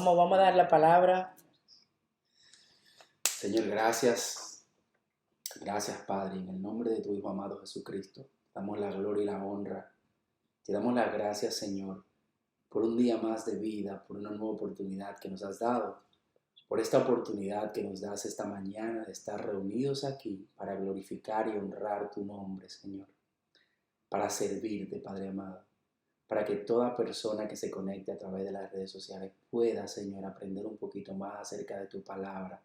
Vamos a dar la palabra. Señor, gracias. Gracias, Padre, en el nombre de tu Hijo amado Jesucristo. Damos la gloria y la honra. Te damos las gracias, Señor, por un día más de vida, por una nueva oportunidad que nos has dado, por esta oportunidad que nos das esta mañana de estar reunidos aquí para glorificar y honrar tu nombre, Señor, para servirte, Padre amado, para que toda persona que se conecte a través de las redes sociales pueda, Señor, aprender un poquito más acerca de tu palabra.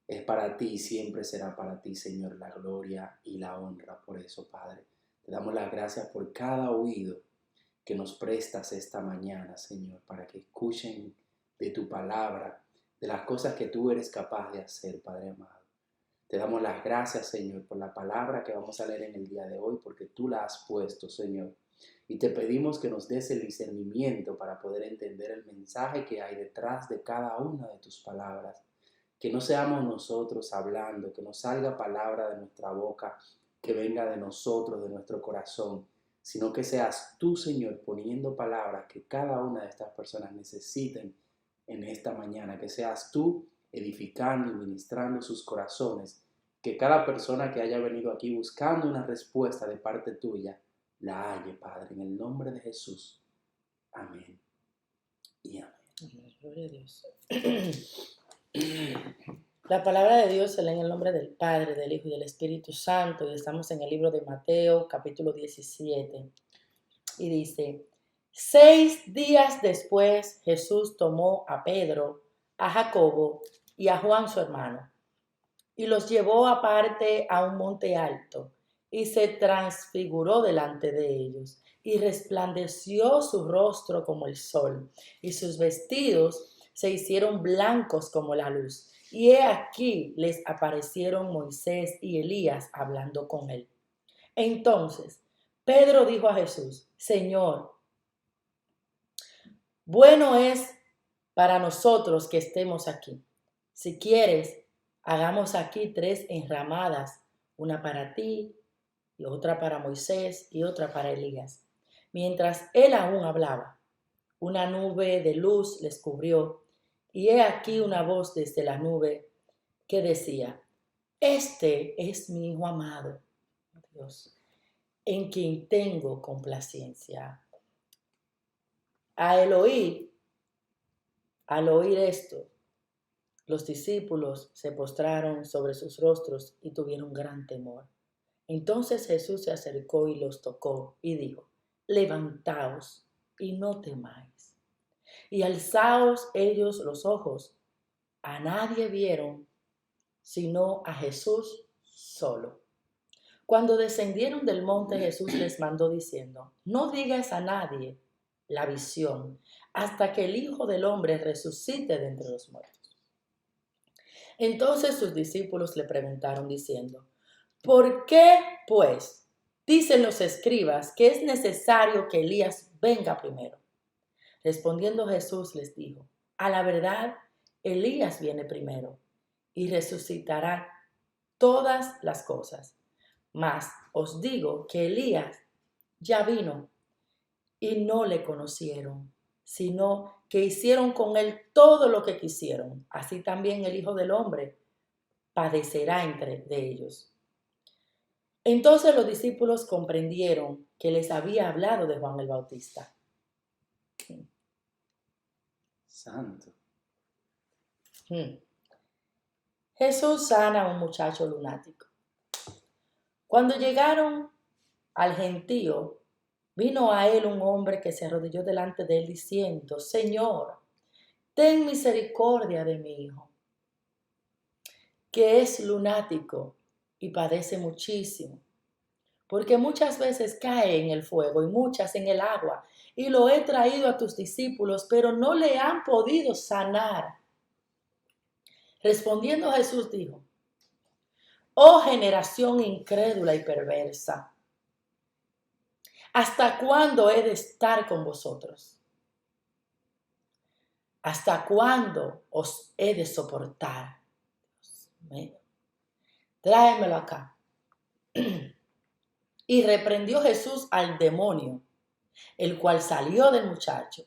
Es para ti, siempre será para ti, Señor, la gloria y la honra. Por eso, Padre, te damos las gracias por cada oído que nos prestas esta mañana, Señor, para que escuchen de tu palabra, de las cosas que tú eres capaz de hacer, Padre amado. Te damos las gracias, Señor, por la palabra que vamos a leer en el día de hoy, porque tú la has puesto, Señor. Y te pedimos que nos des el discernimiento para poder entender el mensaje que hay detrás de cada una de tus palabras. Que no seamos nosotros hablando, que no salga palabra de nuestra boca, que venga de nosotros, de nuestro corazón, sino que seas tú, Señor, poniendo palabras que cada una de estas personas necesiten en esta mañana, que seas tú edificando y ministrando sus corazones, que cada persona que haya venido aquí buscando una respuesta de parte tuya, la halle, Padre, en el nombre de Jesús. Amén y amén. Gloria a Dios. La palabra de Dios se lee en el nombre del Padre, del Hijo y del Espíritu Santo, y estamos en el libro de Mateo, capítulo 17. Y dice: 6 días después Jesús tomó a Pedro, a Jacobo y a Juan su hermano, y los llevó aparte a un monte alto, y se transfiguró delante de ellos, y resplandeció su rostro como el sol, y sus vestidos se hicieron blancos como la luz. Y he aquí les aparecieron Moisés y Elías hablando con él. Entonces Pedro dijo a Jesús: Señor, bueno es para nosotros que estemos aquí. Si quieres, hagamos aquí 3 enramadas, una para ti, y otra para Moisés y otra para Elías. Mientras él aún hablaba, una nube de luz les cubrió, y he aquí una voz desde la nube que decía: Este es mi Hijo amado, Dios, en quien tengo complacencia. Al oír esto, los discípulos se postraron sobre sus rostros y tuvieron gran temor. Entonces Jesús se acercó y los tocó y dijo: Levantaos y no temáis. Y alzaos ellos los ojos, a nadie vieron sino a Jesús solo. Cuando descendieron del monte, Jesús les mandó diciendo: No digas a nadie la visión hasta que el Hijo del Hombre resucite de entre los muertos. Entonces sus discípulos le preguntaron diciendo: ¿Por qué, pues, dicen los escribas que es necesario que Elías venga primero? Respondiendo Jesús les dijo: A la verdad, Elías viene primero y resucitará todas las cosas. Mas os digo que Elías ya vino y no le conocieron, sino que hicieron con él todo lo que quisieron. Así también el Hijo del Hombre padecerá entre ellos. Entonces los discípulos comprendieron que les había hablado de Juan el Bautista. Santo. Jesús sana a un muchacho lunático. Cuando llegaron al gentío, vino a él un hombre que se arrodilló delante de él diciendo: Señor, ten misericordia de mi hijo, que es lunático y padece muchísimo, porque muchas veces cae en el fuego y muchas en el agua, y lo he traído a tus discípulos, pero no le han podido sanar. Respondiendo Jesús dijo: Oh generación incrédula y perversa, ¿hasta cuándo he de estar con vosotros? ¿Hasta cuándo os he de soportar? Dios mío, tráemelo acá. Y reprendió Jesús al demonio, el cual salió del muchacho,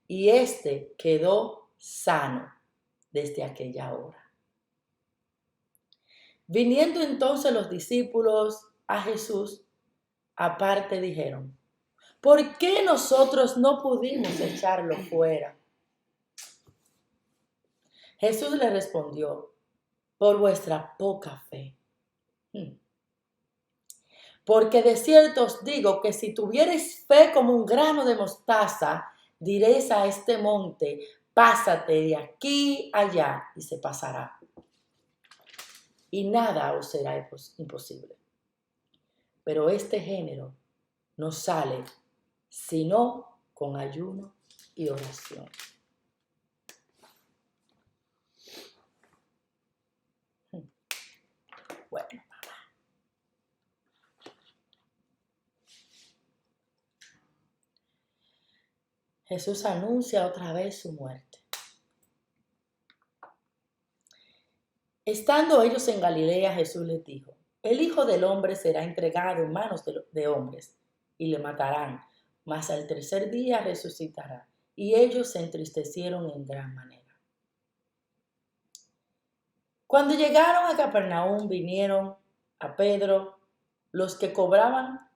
y éste quedó sano desde aquella hora. Viniendo entonces los discípulos a Jesús, aparte dijeron, ¿por qué nosotros no pudimos echarlo fuera? Jesús le respondió, por vuestra poca fe. Porque de cierto os digo que si tuvierais fe como un grano de mostaza, diréis a este monte, pásate de aquí allá, y se pasará. Y nada os será imposible. Pero este género no sale sino con ayuno y oración. Bueno, Jesús anuncia otra vez su muerte. Estando ellos en Galilea, Jesús les dijo, el Hijo del Hombre será entregado en manos de hombres y le matarán, mas al tercer día resucitará. Y ellos se entristecieron en gran manera. Cuando llegaron a Capernaum, vinieron a Pedro los que cobraban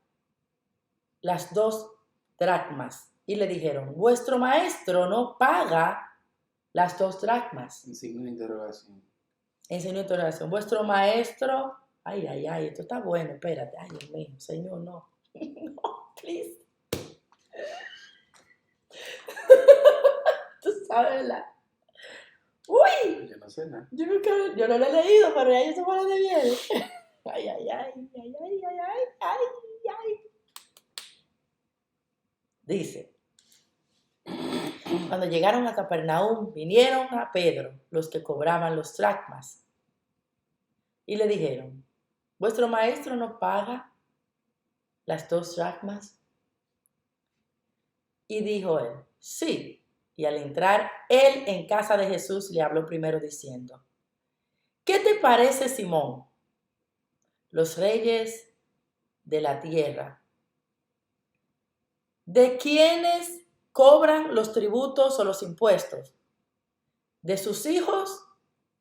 las 2 dracmas y le dijeron, vuestro maestro no paga las 2 dracmas. En signo de interrogación. En signo de interrogación. Vuestro maestro, ay, esto está bueno, espérate, ay, Dios mío, Señor, no. No, please. Tú sabes, ¿verdad? ¡Uy! Yo no sé nada. Yo no lo he leído, pero ya yo sé por dónde viene. Ay. Dice, cuando llegaron a Capernaum, vinieron a Pedro los que cobraban los dracmas y le dijeron, ¿vuestro maestro no paga las 2 dracmas? Y dijo él, sí. Y al entrar él en casa de Jesús, le habló primero diciendo, ¿qué te parece, Simón? Los reyes de la tierra, ¿de quiénes cobran los tributos o los impuestos? ¿De sus hijos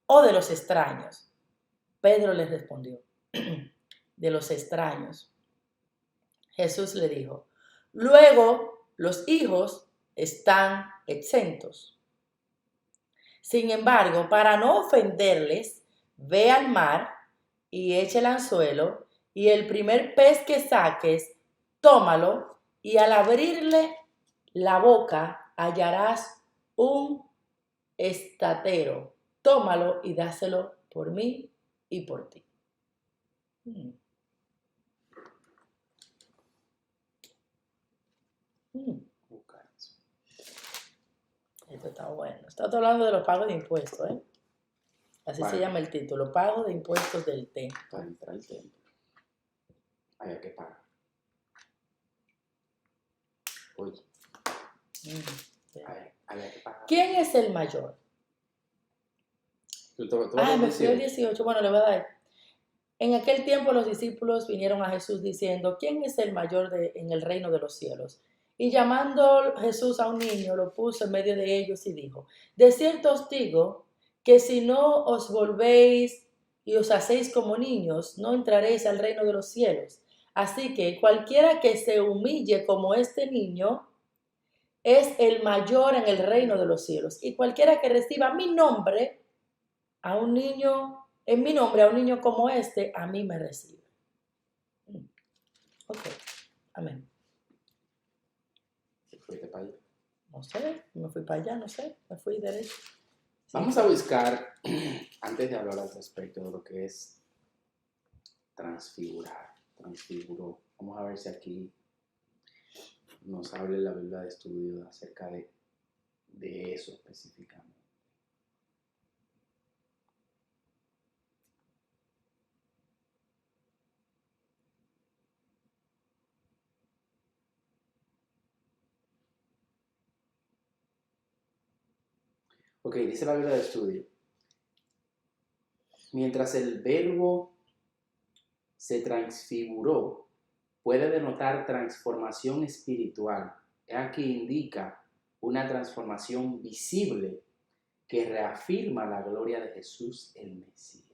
o de los extraños? Pedro le respondió, de los extraños. Jesús le dijo, luego los hijos están exentos. Sin embargo, para no ofenderles, ve al mar y echa el anzuelo, y el primer pez que saques, tómalo, y al abrirle la boca hallarás un estatero. Tómalo y dáselo por mí y por ti. Esto está bueno. Está hablando de los pagos de impuestos, ¿eh? Así se llama el título, pago de impuestos del templo. Para entrar al templo había que pagar. Oye, había que pagar. ¿Quién es el mayor? Me fui al 18. Bueno, le voy a dar. En aquel tiempo los discípulos vinieron a Jesús diciendo, ¿quién es el mayor en el reino de los cielos? Y llamando Jesús a un niño, lo puso en medio de ellos y dijo, de cierto os digo que si no os volvéis y os hacéis como niños, no entraréis al reino de los cielos. Así que cualquiera que se humille como este niño es el mayor en el reino de los cielos. Y cualquiera que reciba mi nombre a un niño, en mi nombre a un niño como este, a mí me recibe. Ok, amén. ¿Fuiste para allá? No sé, me fui para allá, no sé, me fui derecho. Sí. Vamos a buscar, antes de hablar al respecto de lo que es transfiguró. Vamos a ver si aquí nos habla la Biblia de estudio acerca de eso específicamente. Ok, dice la Biblia de estudio. Mientras el verbo se transfiguró, puede denotar transformación espiritual. Aquí indica una transformación visible que reafirma la gloria de Jesús el Mesías.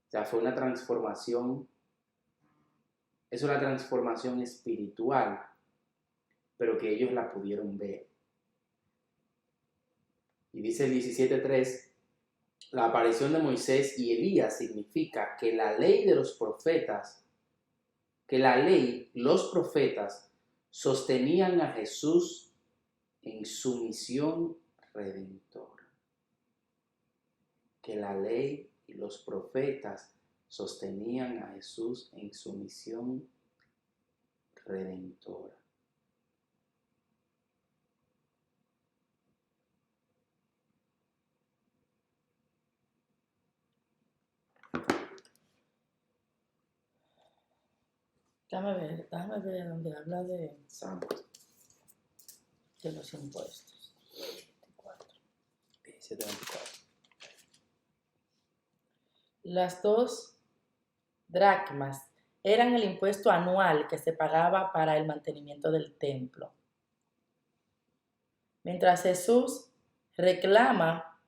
O sea, fue una transformación, es una transformación espiritual, pero que ellos la pudieron ver. Y dice el 17:3, la aparición de Moisés y Elías significa que los profetas sostenían a Jesús en su misión redentora. Que la ley y los profetas sostenían a Jesús en su misión redentora. Déjame ver donde habla de Santo. los impuestos. 17:24. Las 2 dracmas eran el impuesto anual que se pagaba para el mantenimiento del templo. Mientras Jesús reclama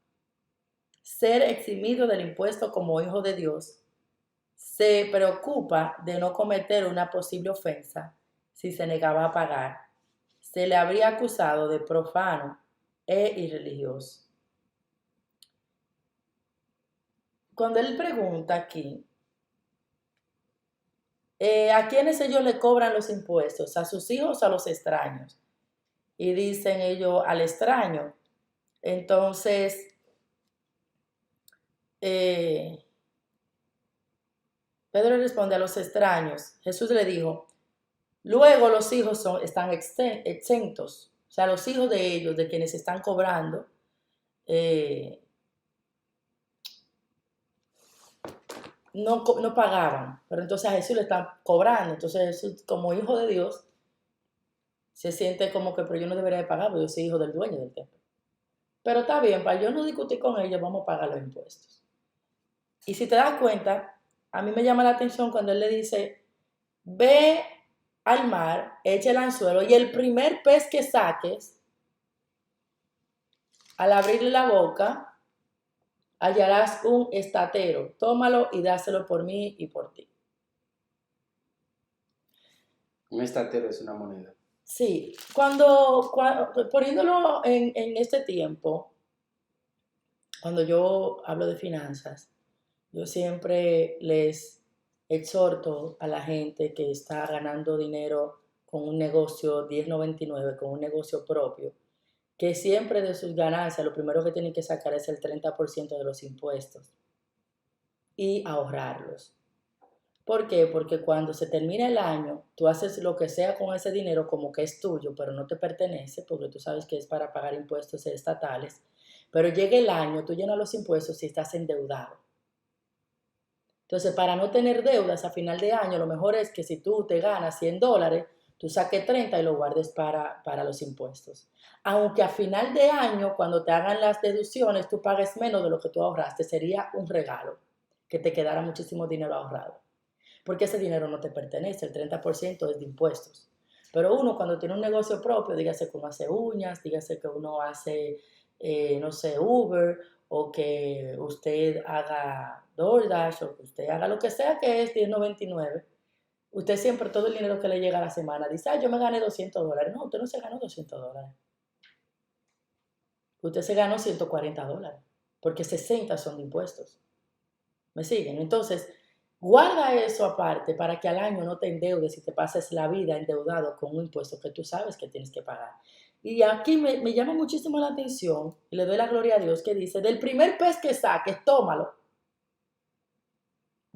ser eximido del impuesto como hijo de Dios, se preocupa de no cometer una posible ofensa si se negaba a pagar. Se le habría acusado de profano e irreligioso. Cuando él pregunta aquí, ¿a quiénes ellos le cobran los impuestos? ¿A sus hijos o a los extraños? Y dicen ellos al extraño. Entonces, Pedro responde a los extraños. Jesús le dijo, luego los hijos están exentos. O sea, los hijos de ellos, de quienes están cobrando, no pagaban, pero entonces a Jesús le están cobrando. Entonces Jesús, como hijo de Dios, se siente como que, pero yo no debería de pagar, porque yo soy hijo del dueño del templo. Pero está bien, para yo no discutir con ellos, vamos a pagar los impuestos. Y si te das cuenta, a mí me llama la atención cuando él le dice, ve al mar, echa el anzuelo, y el primer pez que saques, al abrirle la boca, hallarás un estatero, tómalo y dáselo por mí y por ti. Un estatero es una moneda. Sí, poniéndolo en este tiempo, cuando yo hablo de finanzas, yo siempre les exhorto a la gente que está ganando dinero con un negocio 1099, con un negocio propio, que siempre de sus ganancias lo primero que tienen que sacar es el 30% de los impuestos y ahorrarlos. ¿Por qué? Porque cuando se termina el año, tú haces lo que sea con ese dinero como que es tuyo, pero no te pertenece, porque tú sabes que es para pagar impuestos estatales. Pero llega el año, tú llenas los impuestos y estás endeudado. Entonces, para no tener deudas a final de año, lo mejor es que si tú te ganas $100, tú saques 30 y lo guardes para los impuestos. Aunque a final de año, cuando te hagan las deducciones, tú pagues menos de lo que tú ahorraste, sería un regalo, que te quedara muchísimo dinero ahorrado. Porque ese dinero no te pertenece, el 30% es de impuestos. Pero uno cuando tiene un negocio propio, dígase que uno hace uñas, dígase que uno hace, no sé, Uber, o que usted haga DoorDash, o que usted haga lo que sea que es $10.99, usted siempre todo el dinero que le llega a la semana dice, yo me gané $200. No, usted no se ganó $200. Usted se ganó $140, porque 60 son de impuestos. ¿Me siguen? Entonces, guarda eso aparte para que al año no te endeudes y te pases la vida endeudado con un impuesto que tú sabes que tienes que pagar. Y aquí me llama muchísimo la atención, y le doy la gloria a Dios, que dice, del primer pez que saques, tómalo.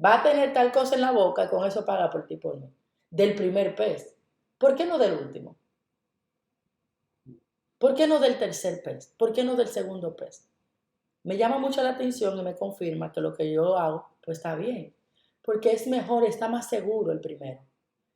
Va a tener tal cosa en la boca y con eso paga por ti por mí. Del primer pez. ¿Por qué no del último? ¿Por qué no del tercer pez? ¿Por qué no del segundo pez? Me llama mucho la atención y me confirma que lo que yo hago, pues está bien. Porque es mejor, está más seguro el primero.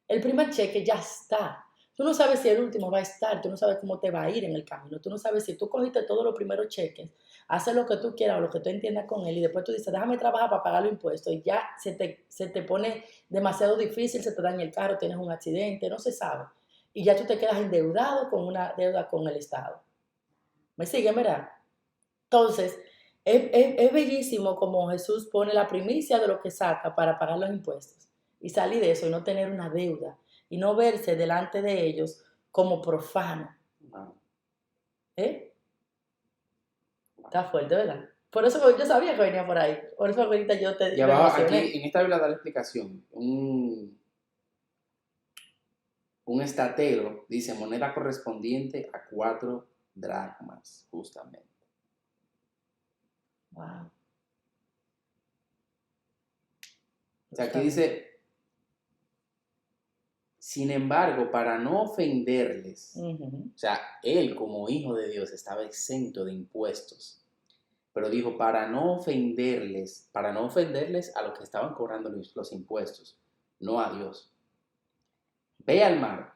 El primer cheque ya está. Tú no sabes si el último va a estar, tú no sabes cómo te va a ir en el camino, tú no sabes si tú cogiste todos los primeros cheques, haces lo que tú quieras o lo que tú entiendas con él y después tú dices, déjame trabajar para pagar los impuestos y ya se te pone demasiado difícil, se te daña el carro, tienes un accidente, no se sabe. Y ya tú te quedas endeudado con una deuda con el Estado. ¿Me siguen, verdad? Entonces, es bellísimo como Jesús pone la primicia de lo que saca para pagar los impuestos y salir de eso y no tener una deuda y no verse delante de ellos como profano. Wow. ¿Eh? Está fuerte, ¿verdad? Por eso yo sabía que venía por ahí. Por eso ahorita yo Y me abajo, aquí emocioné. en esta Biblia da la explicación. Un estatero dice moneda correspondiente a 4 dracmas, justamente. Wow. O sea, aquí dice, sin embargo, para no ofenderles, o sea, él como hijo de Dios estaba exento de impuestos, pero dijo, para no ofenderles a los que estaban cobrando los impuestos, no a Dios. Ve al mar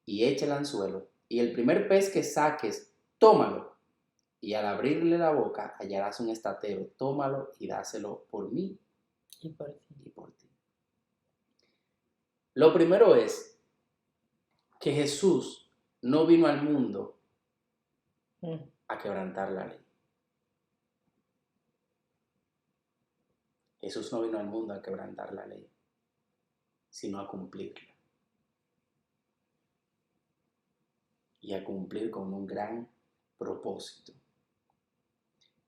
y echa el anzuelo, y el primer pez que saques, tómalo, y al abrirle la boca hallarás un estatero, tómalo y dáselo por mí Y por ti. y por ti. Lo primero es que Jesús no vino al mundo a quebrantar la ley. Jesús no vino al mundo a quebrantar la ley, sino a cumplirla. Y a cumplir con un gran propósito.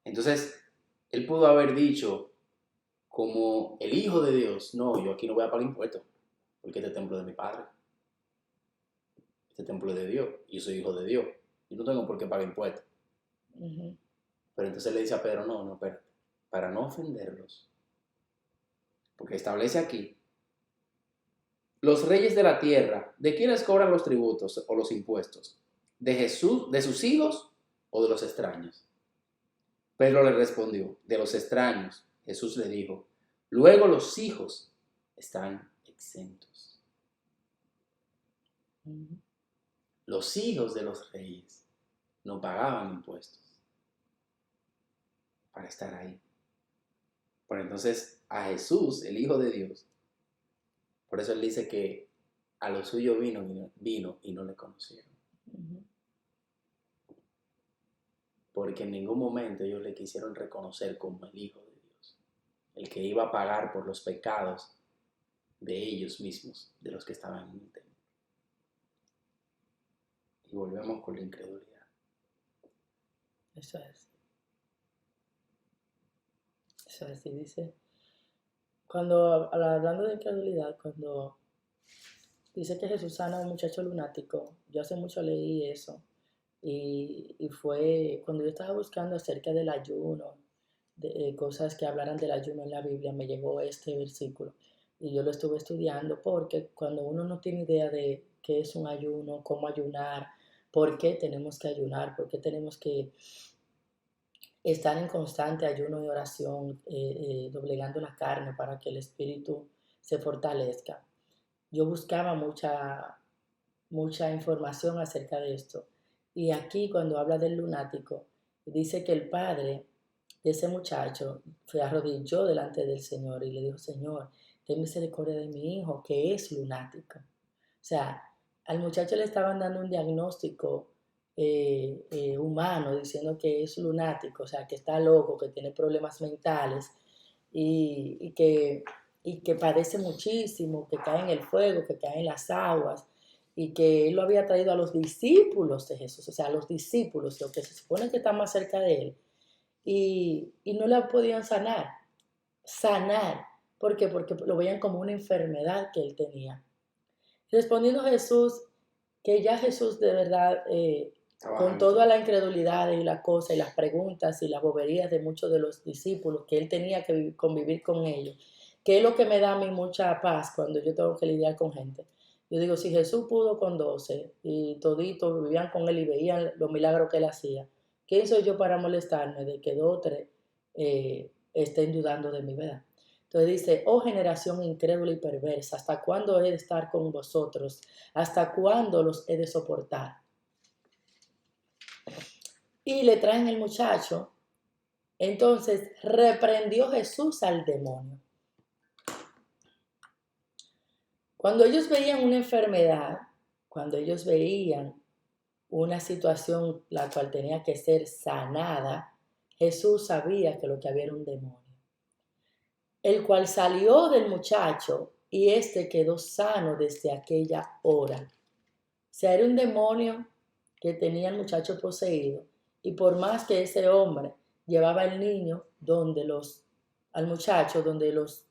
Entonces, él pudo haber dicho, como el Hijo de Dios, no, yo aquí no voy a pagar impuestos, porque este templo es de mi Padre. Este templo es de Dios, y yo soy hijo de Dios. Yo no tengo por qué pagar impuestos. Pero entonces le dice a Pedro, no, espérate, para no ofenderlos, porque establece aquí, los reyes de la tierra, ¿de quiénes cobran los tributos o los impuestos? ¿De Jesús, de sus hijos o de los extraños? Pedro le respondió, de los extraños. Jesús le dijo, luego los hijos están exentos. Los hijos de los reyes no pagaban impuestos para estar ahí. Pero entonces a Jesús, el Hijo de Dios, por eso él dice que a lo suyo vino y no le conocieron. Porque en ningún momento ellos le quisieron reconocer como el Hijo de Dios, el que iba a pagar por los pecados de ellos mismos, de los que estaban en el templo. Y volvemos con la incredulidad. Eso es. Eso es, y dice, cuando, hablando de incredulidad, cuando dice que Jesús sana a un muchacho lunático, yo hace mucho leí eso, y fue cuando yo estaba buscando acerca del ayuno, de cosas que hablaran del ayuno en la Biblia, me llegó este versículo, y yo lo estuve estudiando porque cuando uno no tiene idea de qué es un ayuno, cómo ayunar, por qué tenemos que ayunar, por qué tenemos que estar en constante ayuno y oración, doblegando la carne para que el espíritu se fortalezca. Yo buscaba mucha información acerca de esto. Y aquí cuando habla del lunático, dice que el padre de ese muchacho se arrodilló delante del Señor y le dijo, Señor, ten misericordia de mi hijo que es lunático. O sea, al muchacho le estaban dando un diagnóstico humano, diciendo que es lunático, o sea, que está loco, que tiene problemas mentales y que padece muchísimo, que cae en el fuego, que cae en las aguas, y que él lo había traído a los discípulos de Jesús, o sea, a los discípulos, los que se supone que están más cerca de él, y no la podían sanar. ¿Por qué? Porque lo veían como una enfermedad que él tenía. Respondiendo a Jesús, que ya Jesús de verdad, con toda la incredulidad y la cosa y las preguntas y las boberías de muchos de los discípulos, que él tenía que convivir con ellos, que es lo que me da a mí mucha paz cuando yo tengo que lidiar con gente. Yo digo, si Jesús pudo con 12 y toditos vivían con él y veían los milagros que él hacía, ¿quién soy yo para molestarme de que 2 o 3 estén dudando de mi verdad? Entonces dice, oh generación incrédula y perversa, ¿hasta cuándo he de estar con vosotros? ¿Hasta cuándo los he de soportar? Y le traen el muchacho. Entonces reprendió Jesús al demonio. Cuando ellos veían una enfermedad, cuando ellos veían una situación la cual tenía que ser sanada, Jesús sabía que lo que había era un demonio, el cual salió del muchacho y éste quedó sano desde aquella hora. O sea, era un demonio que tenía el muchacho poseído, y por más que ese hombre llevaba al niño al muchacho donde los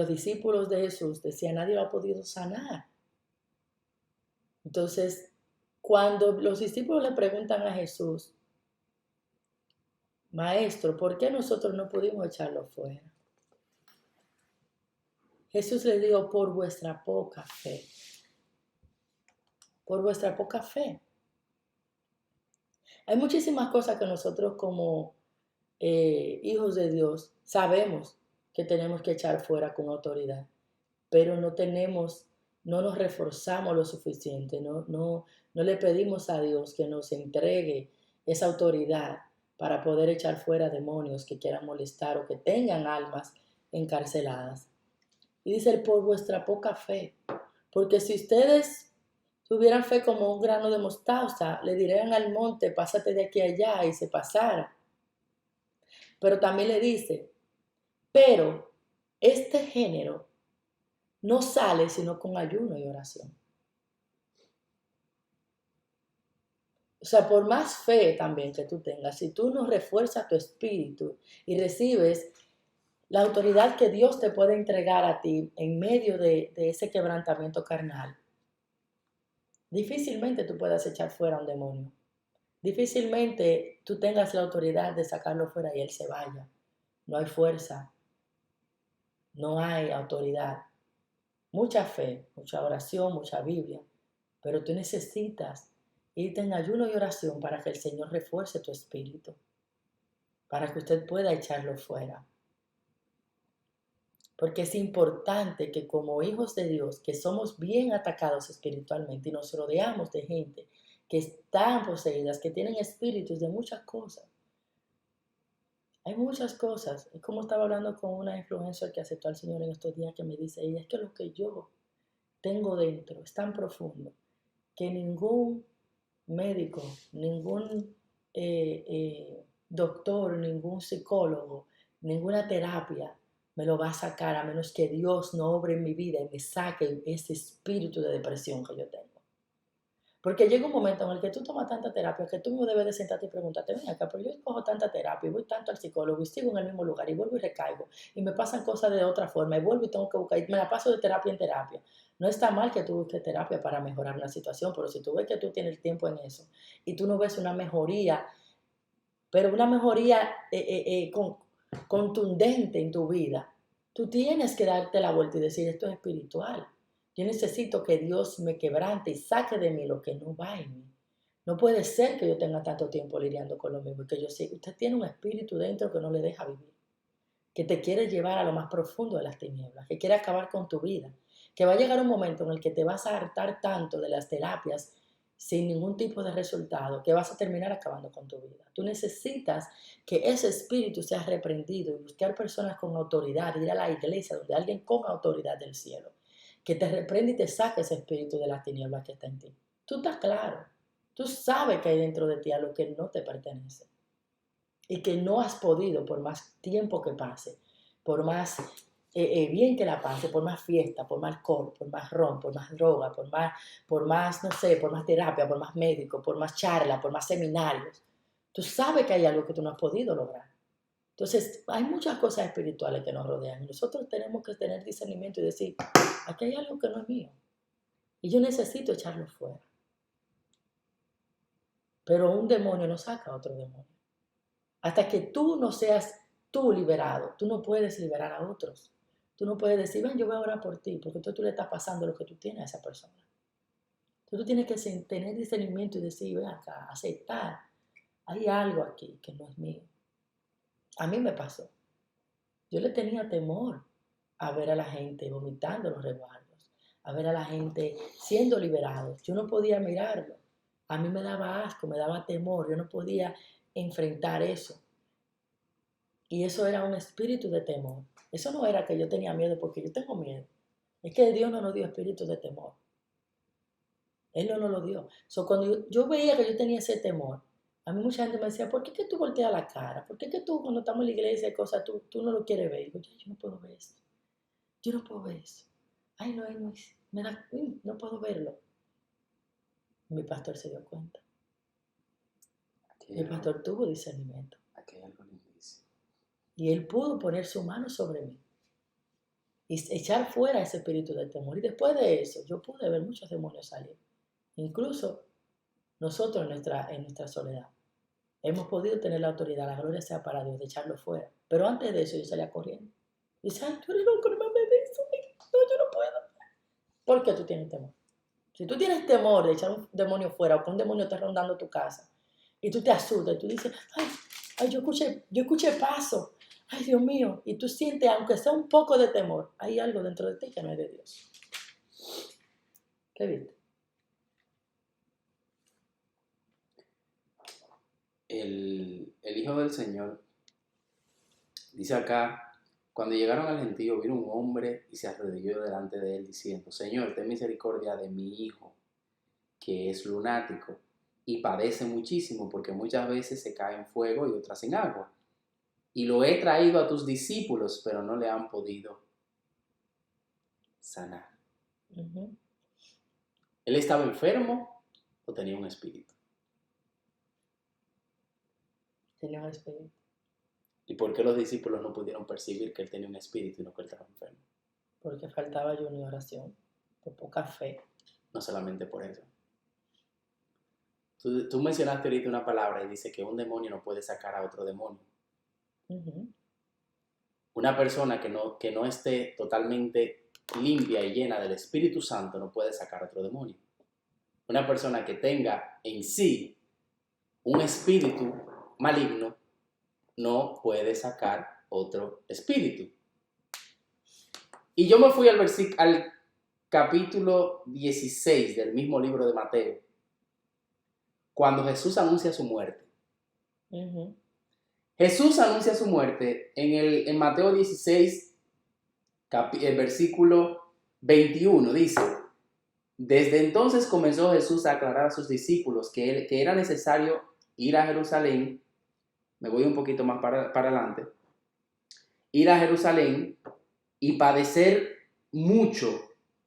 discípulos de Jesús decían, nadie lo ha podido sanar. Entonces, cuando los discípulos le preguntan a Jesús, Maestro, ¿por qué nosotros no pudimos echarlo fuera? Jesús les dijo, por vuestra poca fe. Por vuestra poca fe. Hay muchísimas cosas que nosotros como hijos de Dios sabemos que tenemos que echar fuera con autoridad, pero no nos reforzamos lo suficiente, no le pedimos a Dios que nos entregue esa autoridad para poder echar fuera demonios que quieran molestar o que tengan almas encarceladas. Y dice, por vuestra poca fe, porque si ustedes tuvieran fe como un grano de mostaza, le dirían al monte, pásate de aquí a allá, y se pasara. Pero también le dice, pero este género no sale sino con ayuno y oración. O sea, por más fe también que tú tengas, si tú no refuerzas tu espíritu y recibes la autoridad que Dios te puede entregar a ti en medio de ese quebrantamiento carnal, difícilmente tú puedas echar fuera a un demonio. Difícilmente tú tengas la autoridad de sacarlo fuera y él se vaya. No hay fuerza, no hay autoridad. Mucha fe, mucha oración, mucha Biblia, pero tú necesitas irte en ayuno y oración para que el Señor refuerce tu espíritu, para que usted pueda echarlo fuera. Porque es importante que como hijos de Dios, que somos bien atacados espiritualmente y nos rodeamos de gente que están poseídas, que tienen espíritus de muchas cosas. Hay muchas cosas. Es como estaba hablando con una influencer que aceptó al Señor en estos días, que me dice, y es que lo que yo tengo dentro es tan profundo que ningún médico, ningún doctor, ningún psicólogo, ninguna terapia me lo va a sacar a menos que Dios no obre en mi vida y me saque ese espíritu de depresión que yo tengo. Porque llega un momento en el que tú tomas tanta terapia que tú no debes de sentarte y preguntarte, ven acá, pero yo cojo tanta terapia y voy tanto al psicólogo y sigo en el mismo lugar y vuelvo y recaigo y me pasan cosas de otra forma y vuelvo y tengo que buscar y me la paso de terapia en terapia. No está mal que tú busques terapia para mejorar una situación, pero si tú ves que tú tienes el tiempo en eso y tú no ves una mejoría, pero una mejoría contundente en tu vida, tú tienes que darte la vuelta y decir, esto es espiritual. Yo necesito que Dios me quebrante y saque de mí lo que no va en mí. No puede ser que yo tenga tanto tiempo lidiando con lo mismo, que yo sé que usted tiene un espíritu dentro que no le deja vivir, que te quiere llevar a lo más profundo de las tinieblas, que quiere acabar con tu vida, que va a llegar un momento en el que te vas a hartar tanto de las terapias sin ningún tipo de resultado, que vas a terminar acabando con tu vida. Tú necesitas que ese espíritu sea reprendido y buscar personas con autoridad, ir a la iglesia donde alguien con autoridad del cielo, que te reprende y te saque ese espíritu de las tinieblas que está en ti. Tú estás claro, tú sabes que hay dentro de ti algo que no te pertenece y que no has podido, por más tiempo que pase, por más bien que la pase, por más fiesta, por más alcohol, por más ron, por más droga, por más, no sé, por más terapia, por más médico, por más charla, por más seminarios. Tú sabes que hay algo que tú no has podido lograr. Entonces, hay muchas cosas espirituales que nos rodean y nosotros tenemos que tener discernimiento y decir, aquí hay algo que no es mío y yo necesito echarlo fuera. Pero un demonio no saca a otro demonio. Hasta que tú no seas tú liberado, tú no puedes liberar a otros. Tú no puedes decir, ven, yo voy a orar por ti, porque tú le estás pasando lo que tú tienes a esa persona. Entonces tú tienes que tener discernimiento y decir, ven acá, aceptar. Hay algo aquí que no es mío. A mí me pasó. Yo le tenía temor a ver a la gente vomitando los resguardos, a ver a la gente siendo liberados. Yo no podía mirarlo. A mí me daba asco, me daba temor. Yo no podía enfrentar eso. Y eso era un espíritu de temor. Eso no era que yo tenía miedo porque yo tengo miedo. Es que Dios no nos dio espíritu de temor. Él no nos lo dio. So, cuando yo veía que yo tenía ese temor, a mí mucha gente me decía, ¿por qué que tú volteas la cara? ¿Por qué que tú cuando estamos en la iglesia y cosas, tú no lo quieres ver? Y digo, yo no puedo ver eso. Yo no puedo ver eso. Ay, no, me da, no puedo verlo. Mi pastor se dio cuenta. Mi pastor tuvo discernimiento. Aquí hay algo lindísimo. Y él pudo poner su mano sobre mí y echar fuera ese espíritu de temor. Y después de eso, yo pude ver muchos demonios salir. Incluso nosotros en nuestra soledad hemos podido tener la autoridad, la gloria sea para Dios, de echarlo fuera. Pero antes de eso yo salía corriendo. Y decía, ay, tú eres loco, no me hables de eso. No, yo no puedo. ¿Por qué tú tienes temor? Si tú tienes temor de echar un demonio fuera o que un demonio esté rondando tu casa y tú te asustas y tú dices, ay, yo escuché paso. Ay, Dios mío. Y tú sientes, aunque sea un poco de temor, hay algo dentro de ti que no es de Dios. ¿Qué viste? El Hijo del Señor dice acá, cuando llegaron al gentío, vino un hombre y se arrodilló delante de él diciendo, Señor, ten misericordia de mi hijo, que es lunático y padece muchísimo porque muchas veces se cae en fuego y otras en agua. Y lo he traído a tus discípulos, pero no le han podido sanar. Uh-huh. ¿Él estaba enfermo o tenía un espíritu? Tenía un espíritu. ¿Y por qué los discípulos no pudieron percibir que él tenía un espíritu y no que él estaba enfermo? Porque faltaba yo en oración, por poca fe. No solamente por eso. Tú mencionaste ahorita una palabra y dice que un demonio no puede sacar a otro demonio. Uh-huh. Una persona que no esté totalmente limpia y llena del Espíritu Santo no puede sacar a otro demonio. Una persona que tenga en sí un espíritu maligno no puede sacar otro espíritu. Y yo me fui al capítulo 16 del mismo libro de Mateo, cuando Jesús anuncia su muerte. Uh-huh. Jesús anuncia su muerte en Mateo 16, el versículo 21, dice, desde entonces comenzó Jesús a aclarar a sus discípulos que era necesario ir a Jerusalén, me voy un poquito más para adelante, ir a Jerusalén y padecer mucho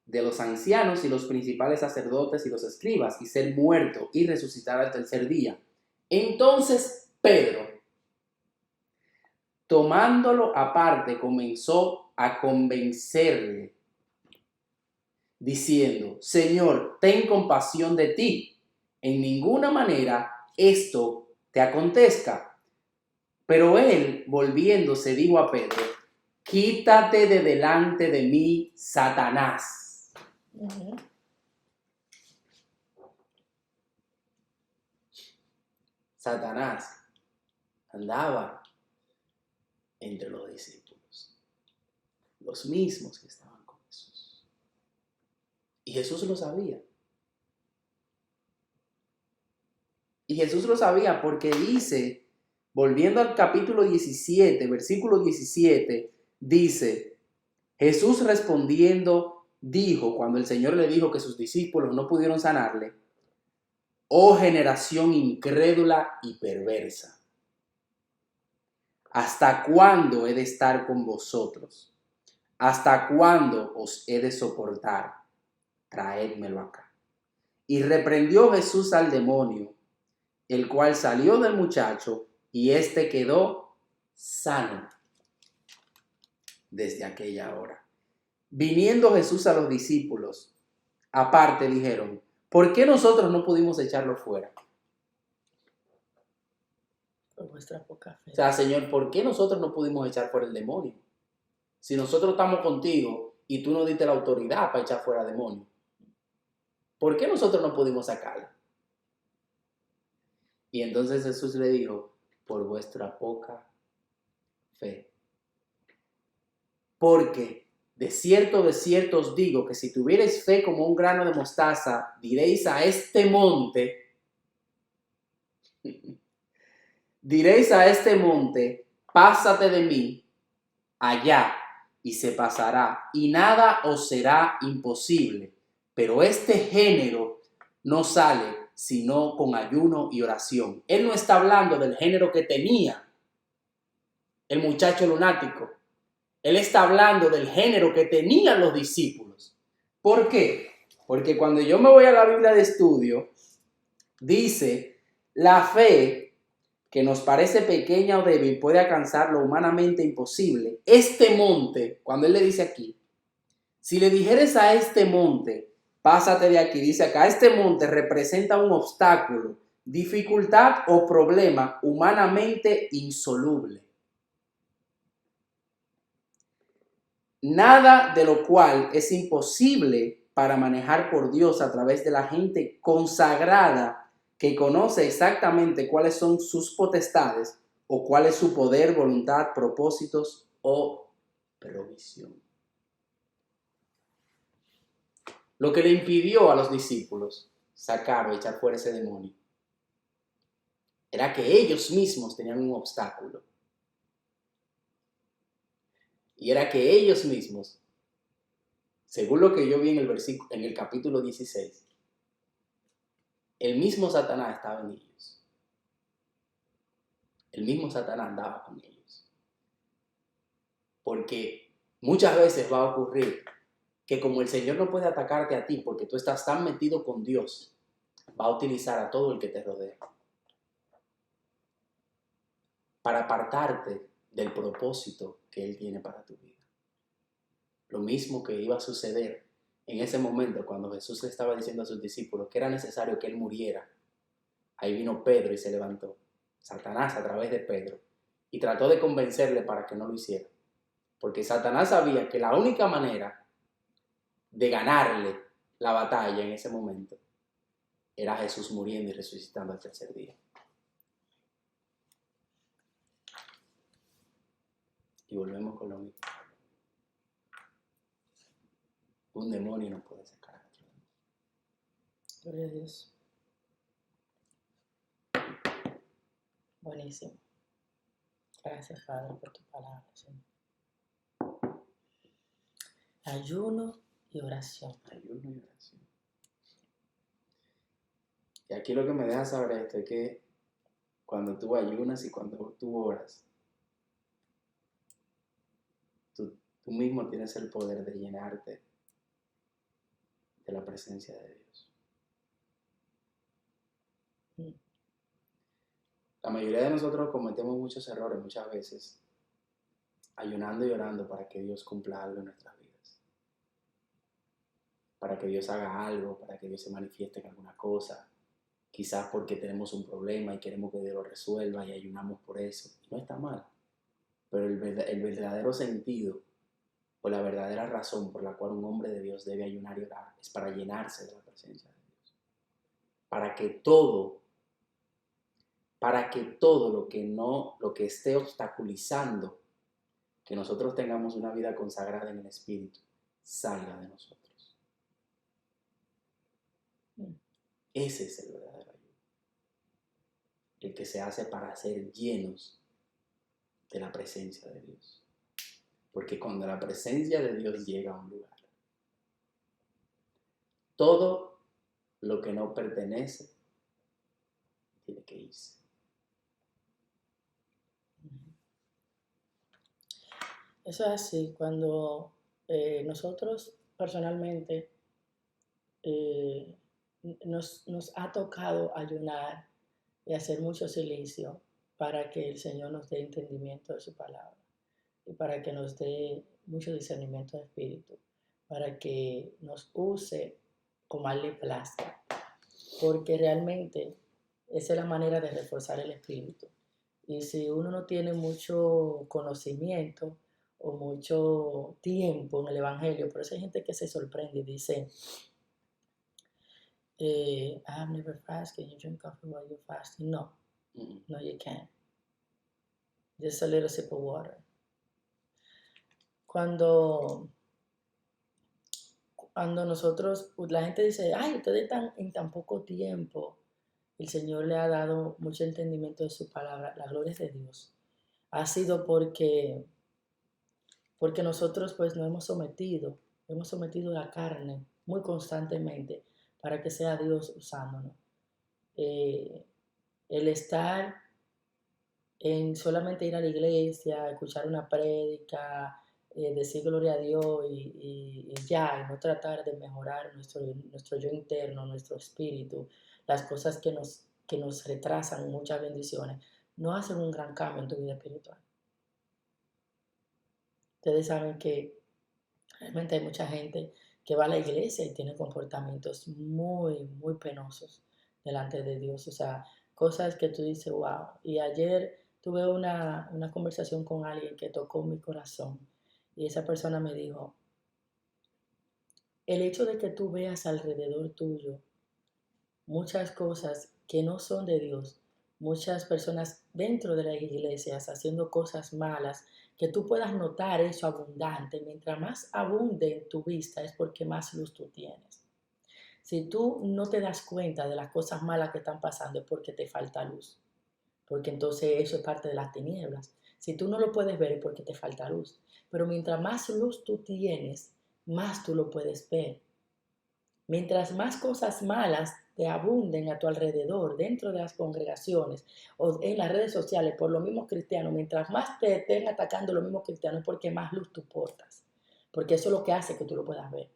de los ancianos y los principales sacerdotes y los escribas, y ser muerto y resucitar al tercer día. Entonces Pedro, tomándolo aparte, comenzó a convencerle, diciendo, Señor, ten compasión de ti. En ninguna manera esto te acontezca. Pero él, volviéndose, dijo a Pedro, quítate de delante de mí, Satanás. Uh-huh. Satanás andaba entre los discípulos, los mismos que estaban con Jesús. Y Jesús lo sabía. Y Jesús lo sabía porque dice, volviendo al capítulo 17, versículo 17, dice, Jesús respondiendo dijo, cuando el Señor le dijo que sus discípulos no pudieron sanarle, oh generación incrédula y perversa, ¿hasta cuándo he de estar con vosotros? ¿Hasta cuándo os he de soportar? Traédmelo acá. Y reprendió Jesús al demonio, el cual salió del muchacho, y éste quedó sano desde aquella hora. Viniendo Jesús a los discípulos, aparte dijeron, ¿por qué nosotros no pudimos echarlo fuera? Por vuestra poca fe. O sea, Señor, ¿por qué nosotros no pudimos echar fuera el demonio? Si nosotros estamos contigo y tú nos diste la autoridad para echar fuera demonio, ¿por qué nosotros no pudimos sacarlo? Y entonces Jesús le dijo, por vuestra poca fe. Porque de cierto os digo que si tuvierais fe como un grano de mostaza, diréis a este monte, pásate de mí allá, y se pasará, y nada os será imposible. Pero este género no sale sino con ayuno y oración. Él no está hablando del género que tenía el muchacho lunático. Él está hablando del género que tenían los discípulos. ¿Por qué? Porque cuando yo me voy a la Biblia de estudio, dice, la fe que nos parece pequeña o débil puede alcanzar lo humanamente imposible. Este monte, cuando él le dice aquí, si le dijeres a este monte, pásate de aquí, dice acá, este monte representa un obstáculo, dificultad o problema humanamente insoluble. Nada de lo cual es imposible para manejar por Dios a través de la gente consagrada que conoce exactamente cuáles son sus potestades o cuál es su poder, voluntad, propósitos o provisión. Lo que le impidió a los discípulos sacar o echar fuera ese demonio era que ellos mismos tenían un obstáculo. Y era que ellos mismos, según lo que yo vi en el versículo, en el capítulo 16, el mismo Satanás estaba en ellos. El mismo Satanás andaba con ellos. Porque muchas veces va a ocurrir que como el Señor no puede atacarte a ti porque tú estás tan metido con Dios, va a utilizar a todo el que te rodea para apartarte del propósito que Él tiene para tu vida. Lo mismo que iba a suceder en ese momento cuando Jesús le estaba diciendo a sus discípulos que era necesario que Él muriera. Ahí vino Pedro y se levantó. Satanás a través de Pedro. Y trató de convencerle para que no lo hiciera. Porque Satanás sabía que la única manera de ganarle la batalla en ese momento era Jesús muriendo y resucitando al tercer día. Y volvemos con lo mismo. Un demonio no puede sacar a otro. Gloria a Dios. Buenísimo. Gracias, Padre, por tu palabra, Señor. Ayuno y oración. Ayuno y oración. Y aquí lo que me deja saber esto es que cuando tú ayunas y cuando tú oras, tú mismo tienes el poder de llenarte de la presencia de Dios. La mayoría de nosotros cometemos muchos errores muchas veces, ayunando y orando para que Dios cumpla algo en nuestras vidas. Para que Dios haga algo, para que Dios se manifieste en alguna cosa. Quizás porque tenemos un problema y queremos que Dios lo resuelva y ayunamos por eso. No está mal. Pero el verdadero sentido o la verdadera razón por la cual un hombre de Dios debe ayunar y orar es para llenarse de la presencia de Dios. Para que todo lo que esté obstaculizando que nosotros tengamos una vida consagrada en el Espíritu salga de nosotros. Ese es el verdadero ayuno. El que se hace para ser llenos de la presencia de Dios. Porque cuando la presencia de Dios llega a un lugar, todo lo que no pertenece tiene que irse. Eso es así. Cuando nosotros personalmente nos ha tocado ayunar y hacer mucho silicio para que el Señor nos dé entendimiento de su palabra y para que nos dé mucho discernimiento de espíritu, para que nos use como a Él le plazca, porque realmente esa es la manera de reforzar el espíritu. Y si uno no tiene mucho conocimiento o mucho tiempo en el Evangelio, por eso hay gente que se sorprende y dice, I have never fasted. Can you drink coffee while you're fasting? No, no you can't. Just a little sip of water. Cuando nosotros, la gente dice, ay, ustedes están en tan poco tiempo, el Señor le ha dado mucho entendimiento de su palabra, la gloria es de Dios. Ha sido porque nosotros pues nos hemos sometido la carne muy constantemente para que sea Dios usándonos. El estar en solamente ir a la iglesia, escuchar una prédica, decir gloria a Dios y ya, y no tratar de mejorar nuestro yo interno, nuestro espíritu, las cosas que nos retrasan muchas bendiciones, no hacen un gran cambio en tu vida espiritual. Ustedes saben que realmente hay mucha gente que va a la iglesia y tiene comportamientos muy, muy penosos delante de Dios. O sea, cosas que tú dices, wow. Y ayer tuve una conversación con alguien que tocó mi corazón. Y esa persona me dijo, el hecho de que tú veas alrededor tuyo muchas cosas que no son de Dios, muchas personas dentro de las iglesias haciendo cosas malas, que tú puedas notar eso abundante. Mientras más abunde en tu vista es porque más luz tú tienes. Si tú no te das cuenta de las cosas malas que están pasando es porque te falta luz, porque entonces eso es parte de las tinieblas. Si tú no lo puedes ver es porque te falta luz. Pero mientras más luz tú tienes, más tú lo puedes ver. Mientras más cosas malas te abunden a tu alrededor, dentro de las congregaciones o en las redes sociales por los mismos cristianos, mientras más te estén atacando los mismos cristianos, es porque más luz tú portas, porque eso es lo que hace que tú lo puedas ver.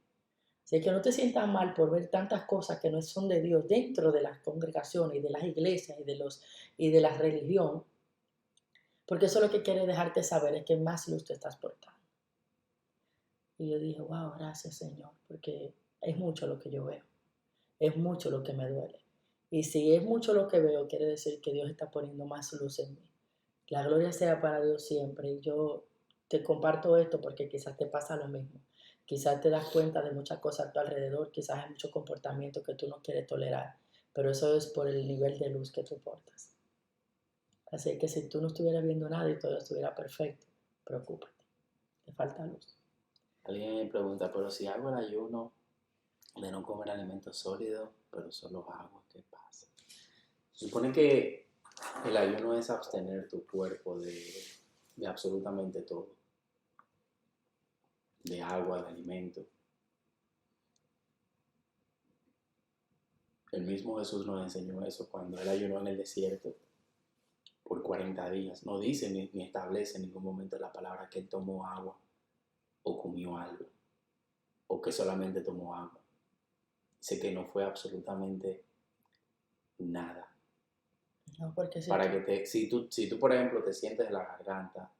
Así que no te sientas mal por ver tantas cosas que no son de Dios dentro de las congregaciones y de las iglesias y de la religión, porque eso lo que quiere dejarte saber es que más luz tú estás portando. Y yo dije, wow, gracias Señor, porque es mucho lo que yo veo. Es mucho lo que me duele. Y si es mucho lo que veo, quiere decir que Dios está poniendo más luz en mí. La gloria sea para Dios siempre. Y yo te comparto esto porque quizás te pasa lo mismo. Quizás te das cuenta de muchas cosas a tu alrededor, quizás hay muchos comportamientos que tú no quieres tolerar, pero eso es por el nivel de luz que tú portas. Así que si tú no estuvieras viendo nada y todo estuviera perfecto, preocúpate, te falta luz. Alguien me pregunta, pero si hago el ayuno de no comer alimentos sólidos, pero solo agua, ¿qué pasa? Se supone que el ayuno es abstener tu cuerpo de absolutamente todo, de agua, de alimento. El mismo Jesús nos enseñó eso cuando él ayunó en el desierto por 40 días. No dice ni establece en ningún momento la palabra que él tomó agua o comió algo o que solamente tomó agua. Dice que no fue absolutamente nada. No, porque Para que si tú, por ejemplo, te sientes la garganta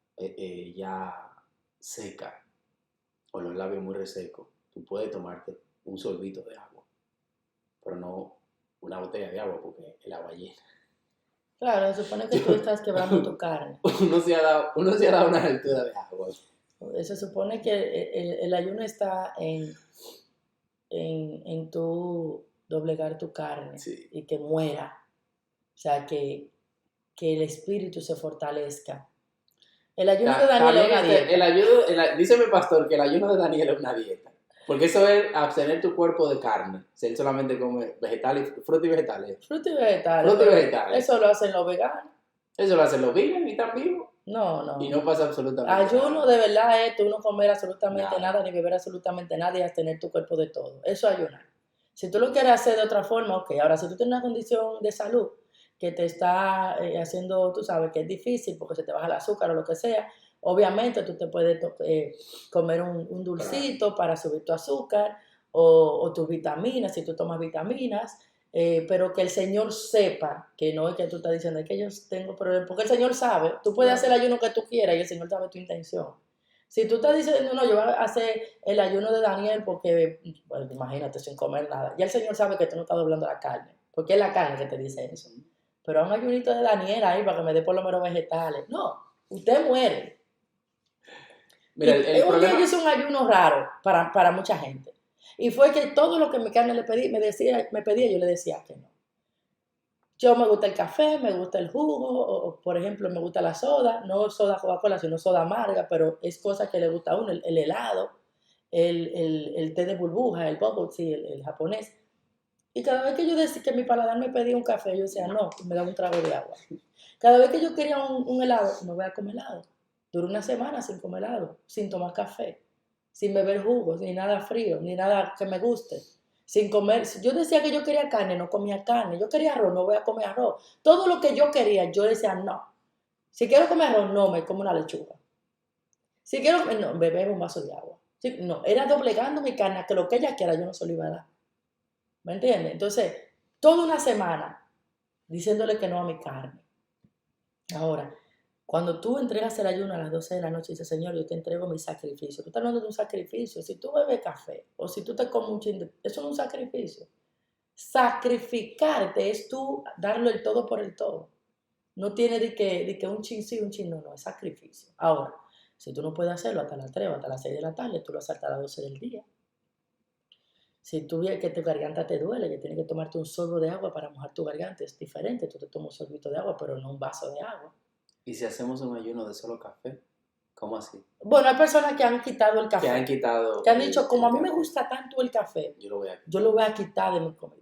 ya seca o los labios muy resecos, tú puedes tomarte un sorbito de agua, pero no una botella de agua porque el agua llena. claro, se supone que tú estás quebrando tu carne. Uno se ha dado una altura de agua. Se supone que el ayuno está en tu doblegar tu carne Sí. y que muera. O sea, que el espíritu se fortalezca. El ayuno de Daniel es una dieta. Dice mi pastor que el ayuno de Daniel es una dieta. Porque eso es abstener tu cuerpo de carne. Si él solamente come vegetales, frutas y vegetales. Fruta y vegetales. Fruta y vegetales. Eso lo hacen los veganos. Eso lo hacen los vegan y están vivos. No. Y no pasa absolutamente ayuno nada. de verdad es tú no comer absolutamente nada, ni beber absolutamente nada y abstener tu cuerpo de todo. Eso es ayunar. Si tú lo quieres hacer de otra forma, ok. Ahora, si tú tienes una condición de salud que te está haciendo, tú sabes que es difícil porque se te baja el azúcar o lo que sea, obviamente tú te puedes comer un dulcito para subir tu azúcar o tus vitaminas, si tú tomas vitaminas, pero que el Señor sepa que no es que tú estás diciendo, es que yo tengo problemas, porque el Señor sabe, tú puedes hacer el ayuno que tú quieras y el Señor sabe tu intención. Si tú estás diciendo, no, yo voy a hacer el ayuno de Daniel porque, bueno, imagínate, sin comer nada, ya el Señor sabe que tú no estás doblando la carne, porque es la carne que te dice eso. Pero un ayunito de Daniel ahí para que me dé por lo menos vegetales. No, usted muere. Mira, el problema... día yo hice un ayuno raro para mucha gente. Y fue que todo lo que mi carne me pedía, yo le decía que no. Yo me gusta el café, me gusta el jugo, o por ejemplo, me gusta la soda, no soda Coca-Cola, sino soda amarga, pero es cosa que le gusta a uno, el helado, el té de burbuja, el bubble tea, el japonés. Y cada vez que yo decía que mi paladar me pedía un café, yo decía no, me daba un trago de agua. Cada vez que yo quería un helado, no voy a comer helado. Duré una semana sin comer helado, sin tomar café, sin beber jugos, ni nada frío, ni nada que me guste. sin comer. Si yo decía que yo quería carne, no comía carne. Yo quería arroz, no voy a comer arroz. Todo lo que yo quería, yo decía no. Si quiero comer arroz, no, me como una lechuga. Si quiero comer, no, me bebo un vaso de agua. Sí, no, era doblegando mi carne a que lo que ella quiera yo no se lo iba a dar. ¿Me entiendes? Entonces, toda una semana diciéndole que no a mi carne. Ahora, cuando tú entregas el ayuno a las 12 de la noche y dices, Señor, yo te entrego mi sacrificio. Tú estás hablando de un sacrificio. Si tú bebes café o si tú te comes un chin, eso no es un sacrificio. Sacrificarte es tú darlo el todo por el todo. No tiene de que un chin sí, un chin no, no, es sacrificio. Ahora, si tú no puedes hacerlo hasta las 3 o hasta las 6 de la tarde, tú lo haces hasta las 12 del día. Si tú ves que tu garganta te duele, que tienes que tomarte un sorbo de agua para mojar tu garganta, es diferente. Tú te tomas un sorbito de agua, pero no un vaso de agua. ¿Y si hacemos un ayuno de solo café? ¿Cómo así? Bueno, hay personas que han quitado el café. Que han quitado. Que han dicho, como a mí me café. gusta tanto el café, Yo lo voy a. yo lo voy a quitar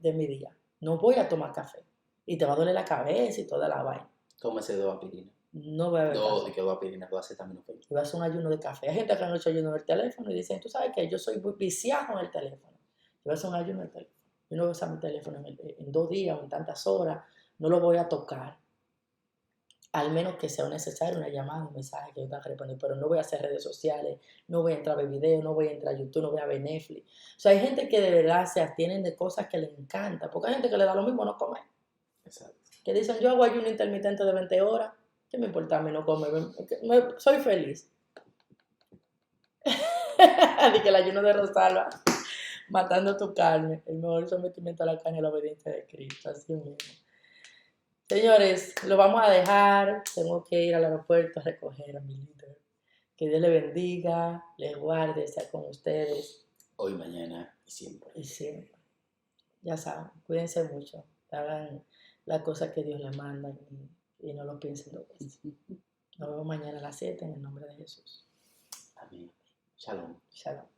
de mi día. No voy a tomar café. Y te va a doler la cabeza y toda la vaina. Tómese 2 aspirinas. No voy a beber café. De que 2 aspirinas, 2 acetaminofén. Y va a hacer un ayuno de café. Hay gente que han hecho ayuno del teléfono y dicen, tú sabes que yo soy viciado en el teléfono. Yo voy a hacer un ayuno del teléfono. Yo no voy a usar mi teléfono en 2 días o en tantas horas. No lo voy a tocar. Al menos que sea necesario una llamada, un mensaje que yo tenga que responder. Pero no voy a hacer redes sociales, no voy a entrar a ver videos, no voy a entrar a YouTube, no voy a ver Netflix. O sea, hay gente que de verdad se abstienen de cosas que les encanta. Porque hay gente que le da lo mismo no comer. Exacto. Que dicen, yo hago ayuno intermitente de 20 horas. ¿Qué me importa a mí no comer? Soy feliz. De que el ayuno de Rosalba, matando tu carne, el mejor sometimiento a la carne es la obediencia de Cristo, así mismo. Señores, lo vamos a dejar, tengo que ir al aeropuerto a recoger a mi líder. Que Dios le bendiga, les guarde, sea con ustedes. Hoy, mañana y siempre. Y siempre. Ya saben, cuídense mucho, hagan las cosas que Dios les manda y no lo piensen dos veces. Nos vemos mañana a las 7 en el nombre de Jesús. Amén. Shalom. Shalom.